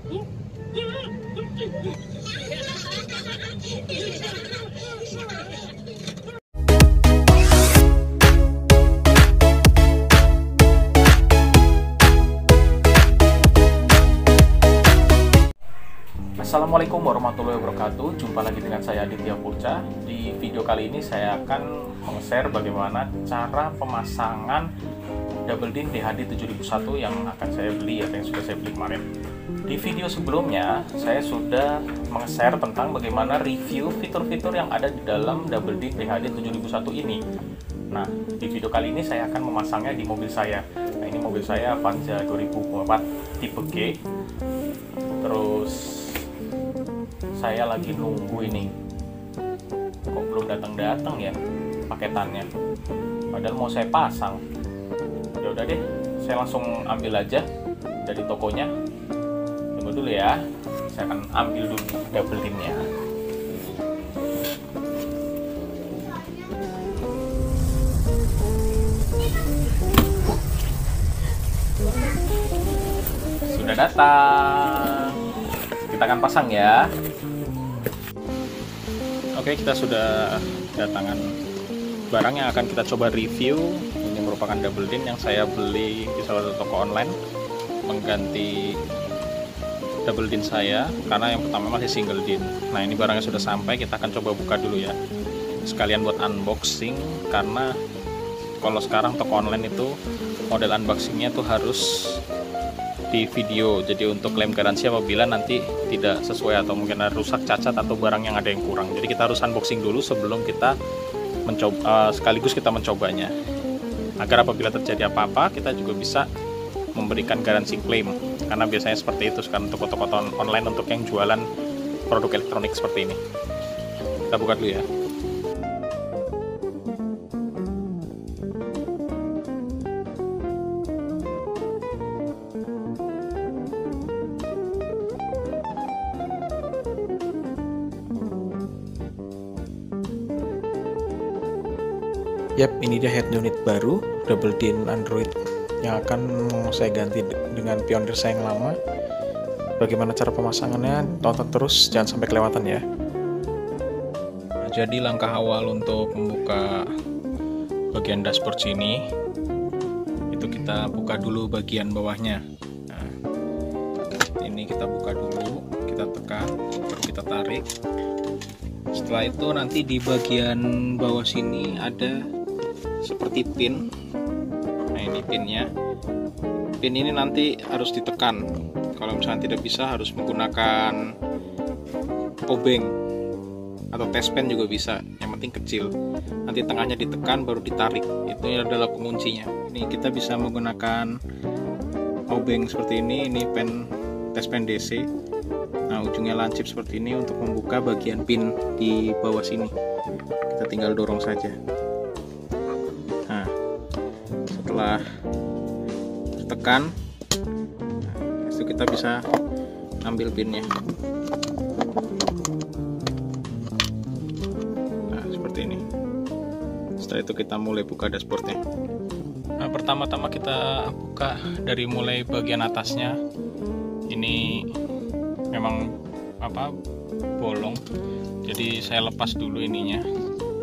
Assalamualaikum warahmatullahi wabarakatuh. Jumpa lagi dengan saya Aditya Pulca. Di video kali ini saya akan meng-share bagaimana cara pemasangan double din DHD 7001 yang akan saya beli atau yang sudah saya beli kemarin. Di video sebelumnya saya sudah meng-share tentang bagaimana review fitur-fitur yang ada di dalam double din DHD 7001 ini. Nah, di video kali ini saya akan memasangnya di mobil saya. Nah, ini mobil saya Avanza 2004 tipe G. Terus saya lagi nunggu ini, kok belum datang-datang ya paketannya, padahal mau saya pasang. Ya udah deh, saya langsung ambil aja dari tokonya. Tunggu dulu ya, saya akan ambil dulu double dinnya. Sudah datang, kita akan pasang ya. Oke, kita sudah kedatangan barang yang akan kita coba review. Ini merupakan double din yang saya beli di salah satu toko online, mengganti double din saya karena yang pertama masih single din. Nah, ini barangnya sudah sampai, kita akan coba buka dulu ya, sekalian buat unboxing, karena kalau sekarang toko online itu model unboxingnya tuh harus di video, jadi untuk klaim garansi apabila nanti tidak sesuai atau mungkin ada rusak, cacat, atau barang yang ada yang kurang. Jadi kita harus unboxing dulu sebelum kita mencoba, sekaligus kita mencobanya, agar apabila terjadi apa-apa kita juga bisa memberikan garansi klaim, karena biasanya seperti itu sekarang toko-toko online untuk yang jualan produk elektronik seperti ini. Kita buka dulu ya. Yap, ini dia head unit baru double din Android yang akan saya ganti dengan Pioneer saya yang lama. Bagaimana cara pemasangannya? Tonton terus, jangan sampai kelewatan ya. Nah, jadi langkah awal untuk membuka bagian dashboard sini, itu kita buka dulu bagian bawahnya. Nah, ini kita buka dulu, kita tekan, baru kita tarik. Setelah itu nanti di bagian bawah sini ada seperti pin. Nah, ini pinnya. Pin ini nanti harus ditekan. Kalau misalnya tidak bisa, harus menggunakan obeng atau tespen juga bisa, yang penting kecil. Nanti tengahnya ditekan baru ditarik, itu adalah penguncinya. Ini kita bisa menggunakan obeng seperti ini pen tespen DC. Nah, ujungnya lancip seperti ini untuk membuka bagian pin di bawah sini. Kita tinggal dorong saja. Nah, setelah tekan, itu kita bisa ambil pinnya. Nah, seperti ini. Setelah itu kita mulai buka dashboardnya. Nah, pertama-tama kita buka dari mulai bagian atasnya. Ini memang bolong, jadi saya lepas dulu ininya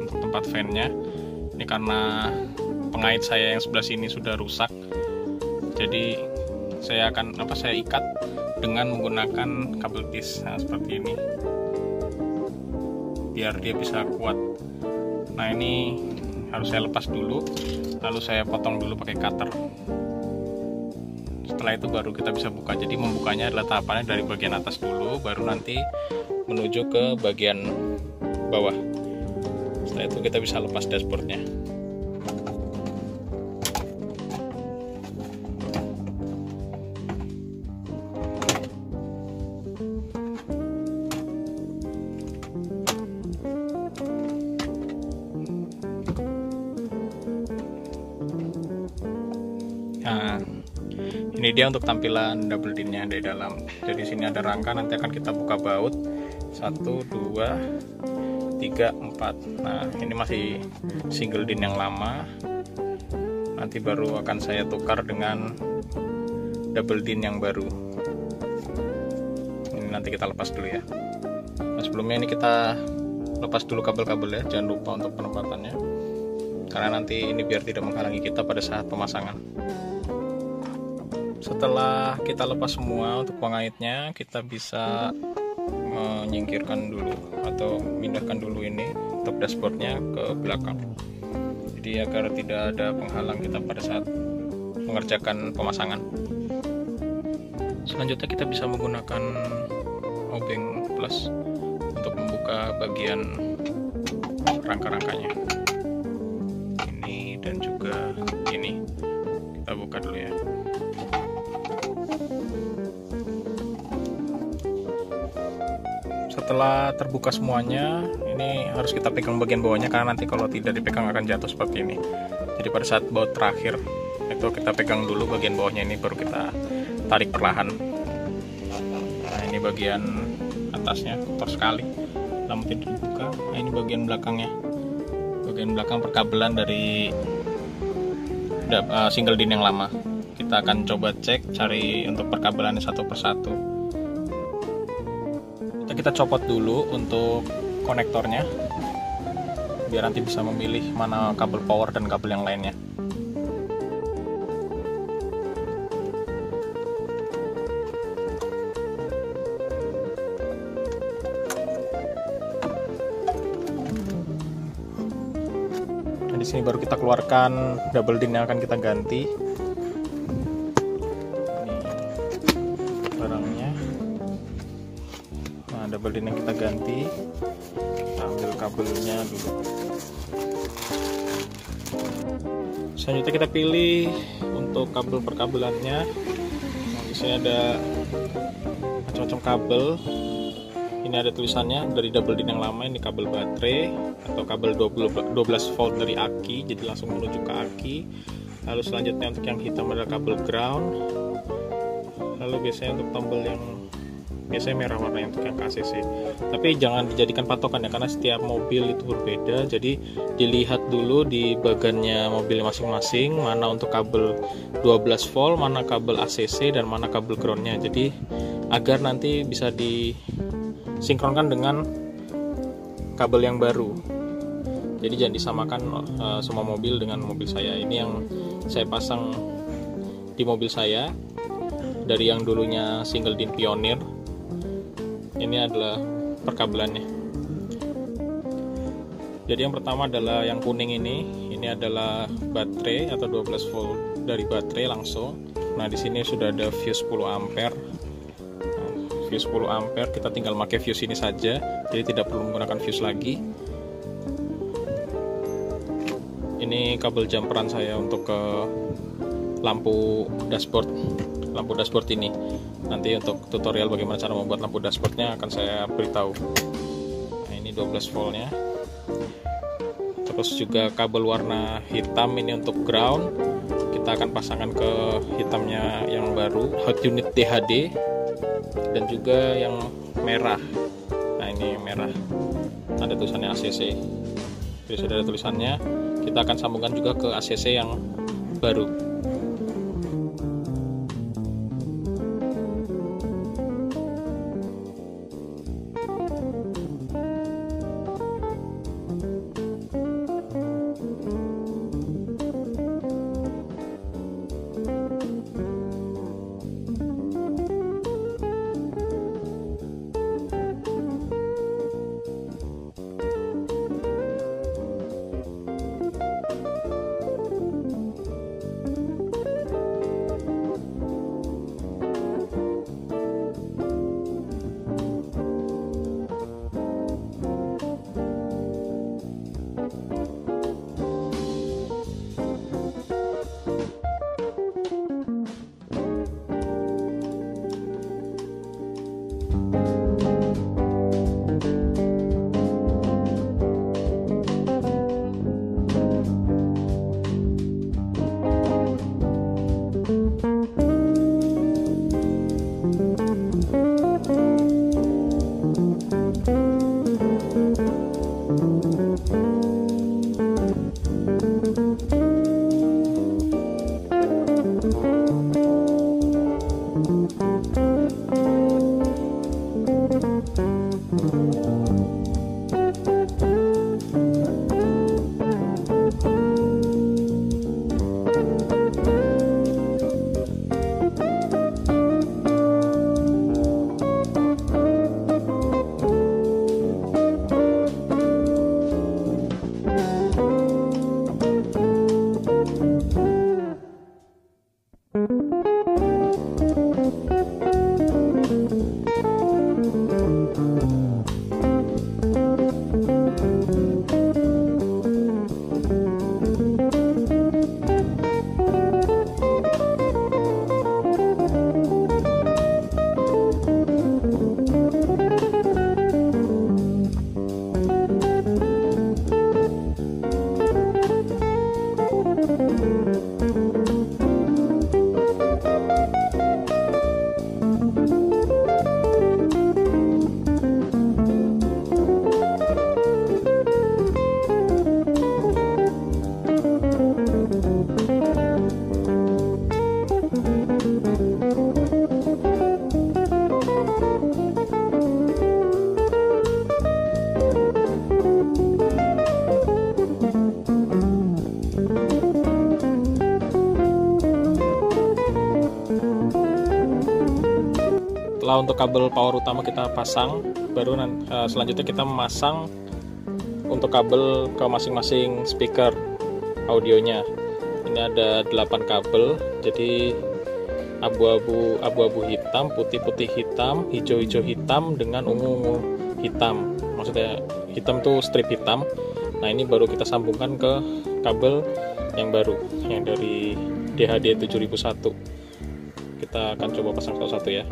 untuk tempat fan-nya. Ini karena pengait saya yang sebelah sini sudah rusak, jadi saya akan saya ikat dengan menggunakan kabel tis. Nah, seperti ini biar dia bisa kuat. Nah, ini harus saya lepas dulu, lalu saya potong dulu pakai cutter. Setelah itu baru kita bisa buka. Jadi membukanya adalah tahapannya dari bagian atas dulu, baru nanti menuju ke bagian bawah. Setelah itu kita bisa lepas dashboardnya. Nah, ini dia untuk tampilan double dinnya dari dalam. Jadi sini ada rangka, nanti akan kita buka baut 1, 2, 3, 4. Nah, ini masih single din yang lama. Nanti baru akan saya tukar dengan double din yang baru. nanti kita lepas dulu ya. Nah, sebelumnya ini kita lepas dulu kabel-kabel ya, jangan lupa untuk penempatannya, karena nanti ini biar tidak menghalangi kita pada saat pemasangan. Setelah kita lepas semua untuk pengaitnya, kita bisa menyingkirkan dulu atau memindahkan dulu ini untuk dashboardnya ke belakang, jadi agar tidak ada penghalang kita pada saat mengerjakan pemasangan. Selanjutnya kita bisa menggunakan obeng plus untuk membuka bagian rangka-rangkanya ini dan juga ini. Kita buka dulu ya. Setelah terbuka semuanya, ini harus kita pegang bagian bawahnya, karena nanti kalau tidak dipegang akan jatuh seperti ini. Jadi pada saat baut terakhir itu kita pegang dulu bagian bawahnya, ini baru kita tarik perlahan. Nah, ini bagian atasnya kotor sekali, lampu tidak dibuka. Nah, ini bagian belakangnya, bagian belakang perkabelan dari single DIN yang lama. Kita akan coba cek, cari untuk perkabelannya satu persatu. Kita copot dulu untuk konektornya, biar nanti bisa memilih mana kabel power dan kabel yang lainnya. Di sini baru kita keluarkan double DIN yang akan kita ganti. Ini barangnya. Nah, double DIN yang kita ganti, kita ambil kabelnya dulu. Selanjutnya kita pilih untuk kabel perkabelannya. Nah, di sini ada macam-macam kabel. Ini ada tulisannya dari double DIN yang lama, ini kabel baterai atau kabel 12 volt dari aki, jadi langsung menuju ke aki. Lalu selanjutnya untuk yang hitam adalah kabel ground. Lalu biasanya untuk tombol yang biasanya merah warnanya untuk yang ACC. Tapi jangan dijadikan patokan ya, karena setiap mobil itu berbeda. Jadi dilihat dulu di bagannya mobil masing-masing, mana untuk kabel 12 volt, mana kabel ACC, dan mana kabel groundnya. Jadi agar nanti bisa sinkronkan dengan kabel yang baru. Jadi jangan disamakan semua mobil dengan mobil saya. Ini yang saya pasang di mobil saya dari yang dulunya single DIN Pioneer. Ini adalah perkabelannya. Jadi yang pertama adalah yang kuning ini adalah baterai atau 12 volt dari baterai langsung. Nah, di sini sudah ada fuse 10 ampere. Fuse 10 ampere, kita tinggal pakai fuse ini saja, jadi tidak perlu menggunakan fuse lagi. Ini kabel jumperan saya untuk ke lampu dashboard ini. Nanti untuk tutorial bagaimana cara membuat lampu dashboardnya akan saya beritahu. Nah, ini 12 voltnya. Terus juga kabel warna hitam ini untuk ground, kita akan pasangkan ke hitamnya yang baru, hot unit DHD. Dan juga yang merah. Nah, ini merah, ada tulisannya ACC. Jadi sudah ada tulisannya, kita akan sambungkan juga ke ACC yang baru. setelah untuk kabel power utama kita pasang, baru selanjutnya kita memasang untuk kabel ke masing-masing speaker audionya. Ini ada 8 kabel, jadi abu-abu hitam, putih-putih hitam, hijau-hijau hitam dengan ungu-ungu hitam. Maksudnya hitam tuh strip hitam. Nah, ini baru kita sambungkan ke kabel yang baru, yang dari DHD 7001. Kita akan coba pasang satu-satu ya.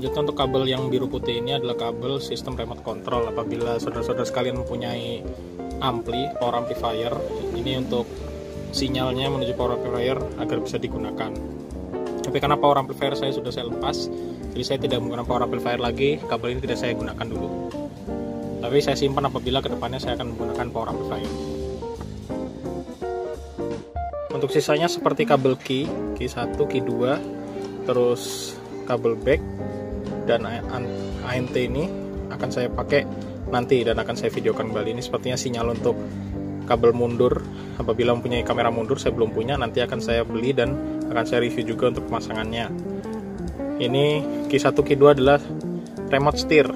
Selanjutnya untuk kabel yang biru putih ini adalah kabel sistem remote control. Apabila saudara-saudara sekalian mempunyai ampli, power amplifier, ini untuk sinyalnya menuju power amplifier agar bisa digunakan. Tapi karena power amplifier saya sudah saya lepas, jadi saya tidak menggunakan power amplifier lagi. Kabel ini tidak saya gunakan dulu, tapi saya simpan apabila kedepannya saya akan menggunakan power amplifier. Untuk sisanya seperti kabel key 1, key 2, terus kabel back dan ANT ini akan saya pakai nanti dan akan saya videokan kembali. Ini sepertinya sinyal untuk kabel mundur. Apabila mempunyai kamera mundur, saya belum punya, nanti akan saya beli dan akan saya review juga untuk pemasangannya. Ini key 1, key 2 adalah remote steer.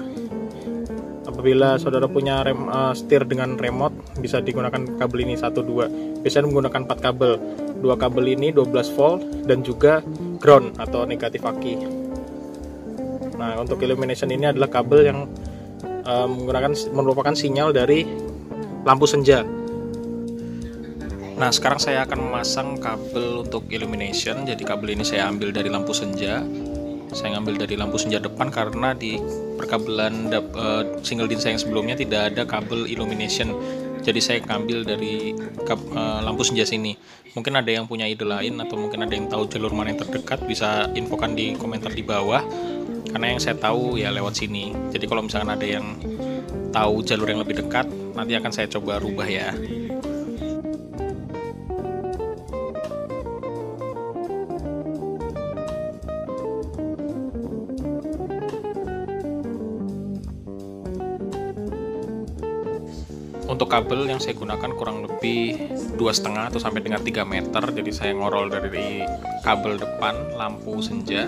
Apabila saudara punya steer dengan remote, bisa digunakan kabel ini 1, 2. Biasanya menggunakan 4 kabel. 2 kabel ini 12 volt dan juga ground atau negatif aki. Nah, untuk illumination ini adalah kabel yang merupakan sinyal dari lampu senja. Nah, sekarang saya akan memasang kabel untuk illumination. Jadi kabel ini saya ambil dari lampu senja. Saya ngambil dari lampu senja depan karena di perkabelan single DIN saya yang sebelumnya tidak ada kabel illumination. Jadi saya ngambil dari lampu senja sini. Mungkin ada yang punya ide lain atau mungkin ada yang tahu jalur mana yang terdekat, bisa infokan di komentar di bawah. Karena yang saya tahu ya lewat sini. Jadi kalau misalkan ada yang tahu jalur yang lebih dekat, nanti akan saya coba rubah ya. Untuk kabel yang saya gunakan kurang lebih 2,5 atau sampai dengan 3 meter. Jadi saya ngorol dari kabel depan lampu senja,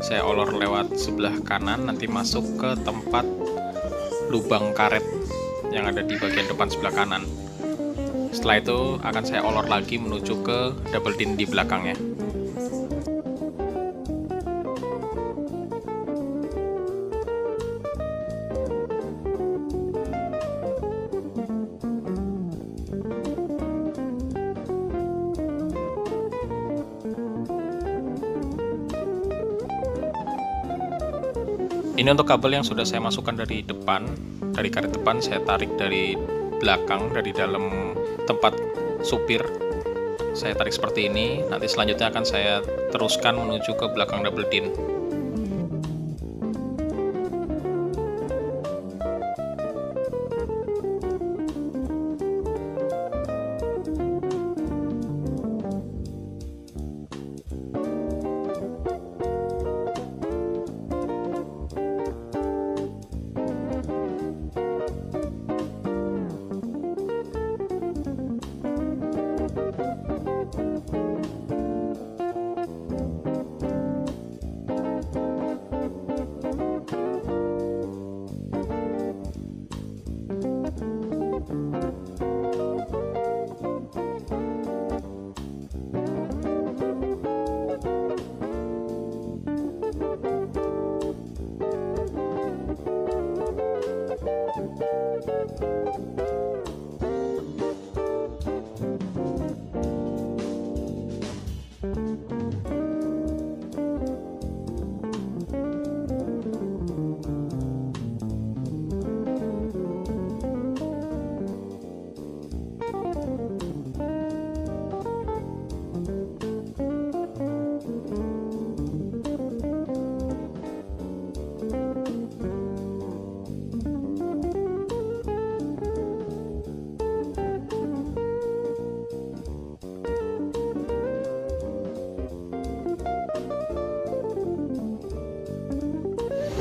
saya olor lewat sebelah kanan, nanti masuk ke tempat lubang karet yang ada di bagian depan sebelah kanan. Setelah itu akan saya olor lagi menuju ke double DIN di belakangnya. Ini untuk kabel yang sudah saya masukkan dari depan, dari karet depan saya tarik dari belakang, dari dalam tempat supir. Saya tarik seperti ini, nanti selanjutnya akan saya teruskan menuju ke belakang double DIN.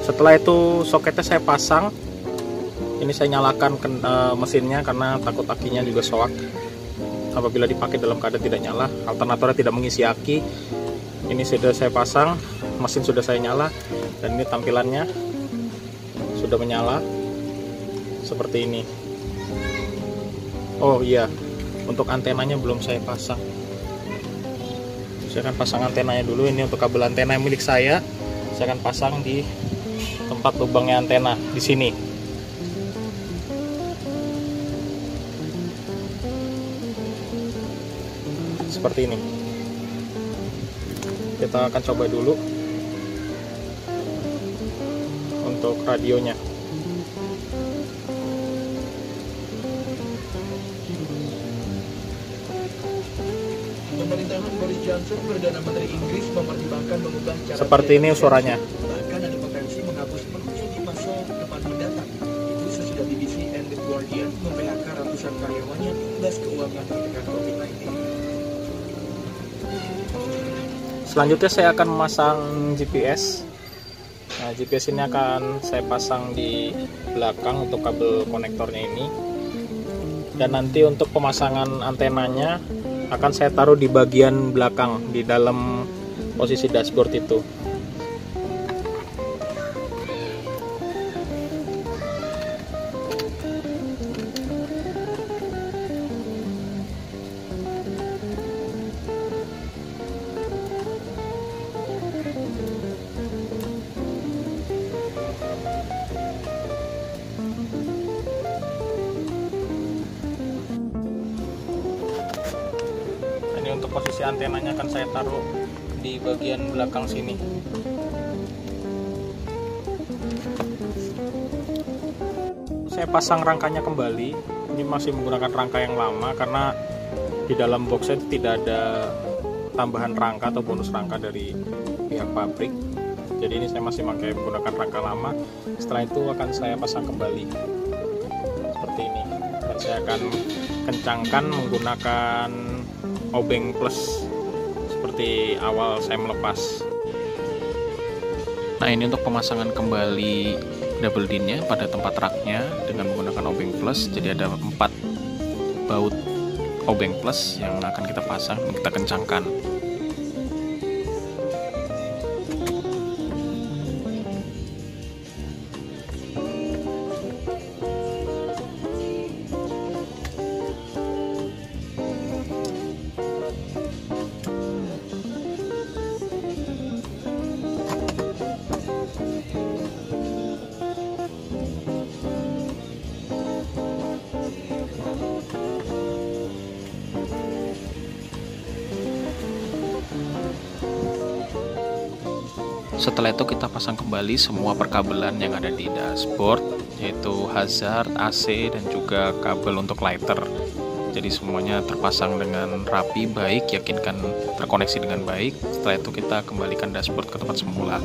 Setelah itu soketnya saya pasang. Ini saya nyalakan mesinnya karena takut akinya juga soak. Apabila dipakai dalam keadaan tidak nyala, alternatornya tidak mengisi aki. Ini sudah saya pasang, mesin sudah saya nyala, dan ini tampilannya sudah menyala seperti ini. Oh iya, untuk antenanya belum saya pasang. Saya akan pasang antenanya dulu. Ini untuk kabel antena milik saya akan pasang di tempat lubangnya antena di sini. Seperti ini. Kita akan coba dulu. untuk radionya. Pemerintahan Boris Johnson, Perdana Menteri Inggris, mempertimbangkan mengubah cara Seperti ini suaranya. Bahkan ada potensi menghapus sepenuhnya di masa depan mendatang. Itu sesudah BBC and The Guardian mem-PHK ratusan karyawannya imbas keuangan tertekan COVID-19. Selanjutnya saya akan memasang GPS. Nah, GPS ini akan saya pasang di belakang untuk kabel konektornya ini. Dan nanti untuk pemasangan antenanya akan saya taruh di bagian belakang, di dalam posisi dashboard itu. Untuk posisi antenanya akan saya taruh di bagian belakang sini. Saya pasang rangkanya kembali. Ini masih menggunakan rangka yang lama karena di dalam boxnya tidak ada tambahan rangka atau bonus rangka dari pihak pabrik. Jadi ini saya masih menggunakan rangka lama. Setelah itu akan saya pasang kembali seperti ini. Dan saya akan kencangkan menggunakan obeng plus seperti awal saya melepas. Nah, ini untuk pemasangan kembali double din-nya pada tempat raknya dengan menggunakan obeng plus. Jadi ada 4 baut obeng plus yang akan kita pasang dan kita kencangkan. Setelah itu kita pasang kembali semua perkabelan yang ada di dashboard, yaitu hazard, AC, dan juga kabel untuk lighter. Jadi semuanya terpasang dengan rapi, baik, yakinkan terkoneksi dengan baik. Setelah itu kita kembalikan dashboard ke tempat semula.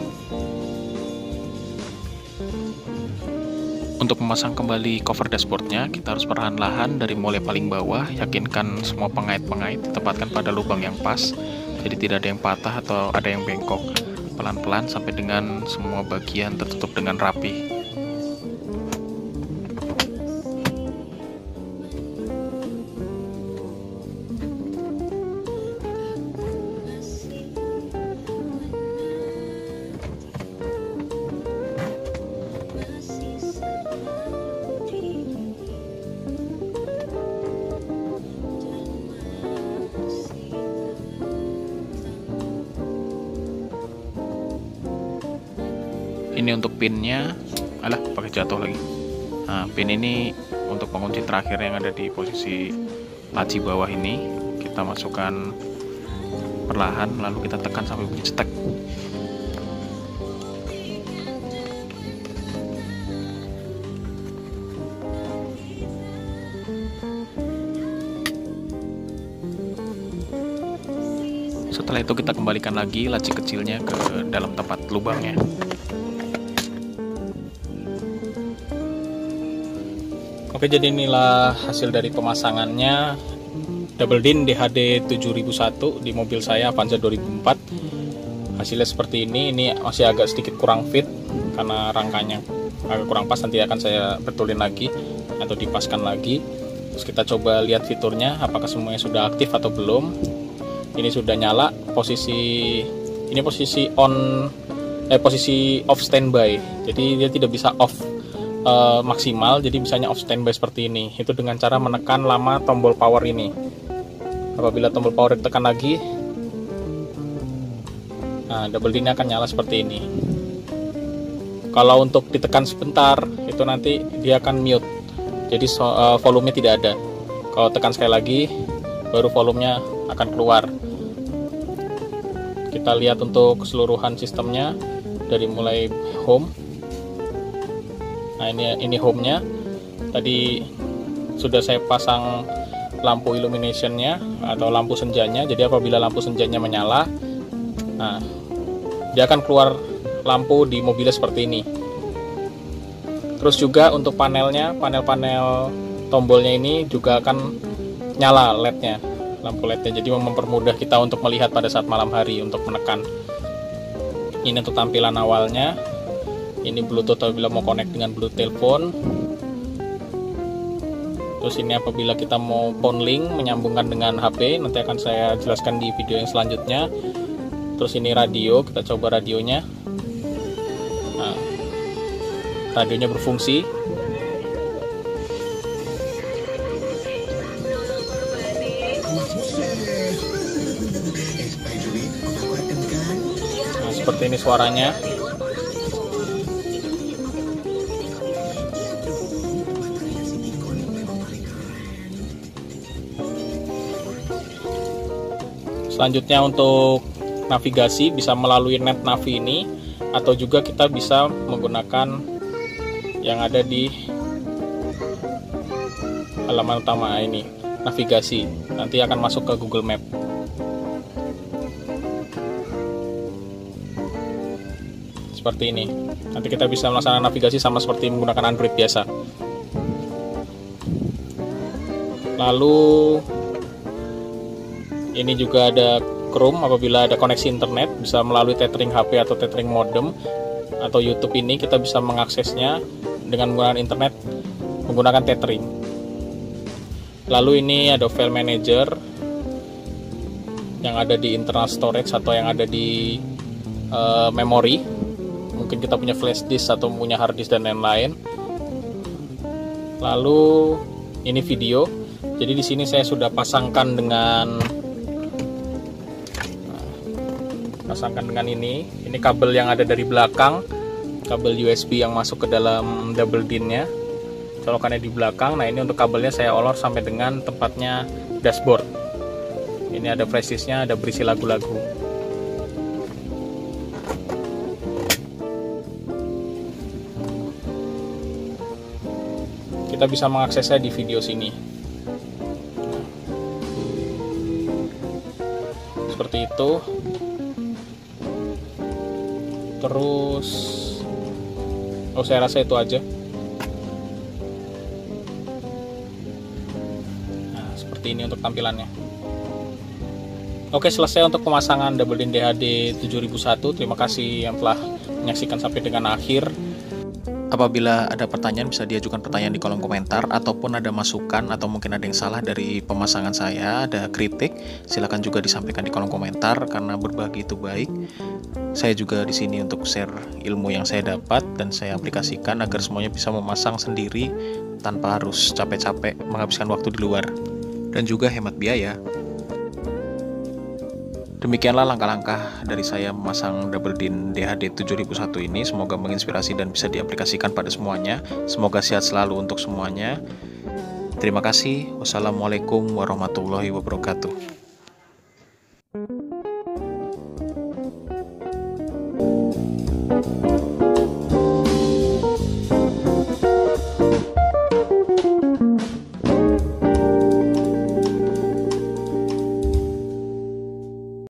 Untuk memasang kembali cover dashboardnya, kita harus perlahan-lahan dari mulai paling bawah, yakinkan semua pengait-pengait ditempatkan pada lubang yang pas, jadi tidak ada yang patah atau ada yang bengkok. Pelan-pelan sampai dengan semua bagian tertutup dengan rapi. Ini untuk pinnya, alah pakai jatuh lagi. Nah, pin ini untuk pengunci terakhir yang ada di posisi laci bawah ini, kita masukkan perlahan lalu kita tekan sampai bunyi cetek. Setelah itu kita kembalikan lagi laci kecilnya ke dalam tempat lubangnya. Oke, jadi inilah hasil dari pemasangannya double din DHD 7001 di mobil saya Avanza 2004. Hasilnya seperti ini masih agak sedikit kurang fit karena rangkanya agak kurang pas, nanti akan saya betulin lagi atau dipaskan lagi. Terus kita coba lihat fiturnya apakah semuanya sudah aktif atau belum. Ini sudah nyala, posisi off standby. Jadi dia tidak bisa off maksimal, jadi bisanya off standby seperti ini. Itu dengan cara menekan lama tombol power ini. Apabila tombol power ditekan lagi, nah double din akan nyala seperti ini. Kalau untuk ditekan sebentar, itu nanti dia akan mute, jadi volumenya tidak ada. Kalau tekan sekali lagi, baru volumenya akan keluar. Kita lihat untuk keseluruhan sistemnya dari mulai home. Nah, ini home-nya. Tadi sudah saya pasang lampu illumination-nya atau lampu senjanya. Jadi apabila lampu senjanya menyala, nah, dia akan keluar lampu di mobilnya seperti ini. Terus juga untuk panel tombolnya ini juga akan nyala LED-nya, lampu LED-nya. Jadi mempermudah kita untuk melihat pada saat malam hari untuk menekan. Ini untuk tampilan awalnya. Ini Bluetooth apabila mau connect dengan Bluetooth telepon. Terus ini apabila kita mau phone link menyambungkan dengan HP, nanti akan saya jelaskan di video yang selanjutnya. Terus ini radio, kita coba radionya. Nah, radionya berfungsi. Nah, seperti ini suaranya. Selanjutnya untuk navigasi bisa melalui net navi ini, atau juga kita bisa menggunakan yang ada di halaman utama ini, navigasi. Nanti akan masuk ke Google Map. Seperti ini. Nanti kita bisa melaksanakan navigasi sama seperti menggunakan Android biasa. Lalu ini juga ada Chrome, apabila ada koneksi internet bisa melalui tethering HP atau tethering modem, atau YouTube ini kita bisa mengaksesnya dengan menggunakan internet menggunakan tethering. Lalu ini ada file manager yang ada di internal storage atau yang ada di memori. Mungkin kita punya flash disk atau punya hard disk dan lain-lain. Lalu ini video. Jadi di sini saya sudah pasangkan dengan ini kabel yang ada dari belakang, kabel USB yang masuk ke dalam double DIN-nya, colokannya di belakang. Nah, ini untuk kabelnya saya olor sampai dengan tempatnya dashboard. Ini ada flash disk-nya, ada berisi lagu-lagu. Kita bisa mengaksesnya di video sini. Seperti itu. Terus saya rasa itu aja. Nah, seperti ini untuk tampilannya. Oke, selesai untuk pemasangan double DIN DHD 7001. Terima kasih yang telah menyaksikan sampai dengan akhir. Apabila ada pertanyaan, bisa diajukan pertanyaan di kolom komentar, ataupun ada masukan atau mungkin ada yang salah dari pemasangan saya, ada kritik, silakan juga disampaikan di kolom komentar, karena berbagi itu baik. Saya juga di sini untuk share ilmu yang saya dapat dan saya aplikasikan agar semuanya bisa memasang sendiri tanpa harus capek-capek menghabiskan waktu di luar, dan juga hemat biaya. Demikianlah langkah-langkah dari saya memasang double DIN DHD 7001 ini. Semoga menginspirasi dan bisa diaplikasikan pada semuanya. Semoga sehat selalu untuk semuanya. Terima kasih. Wassalamualaikum warahmatullahi wabarakatuh.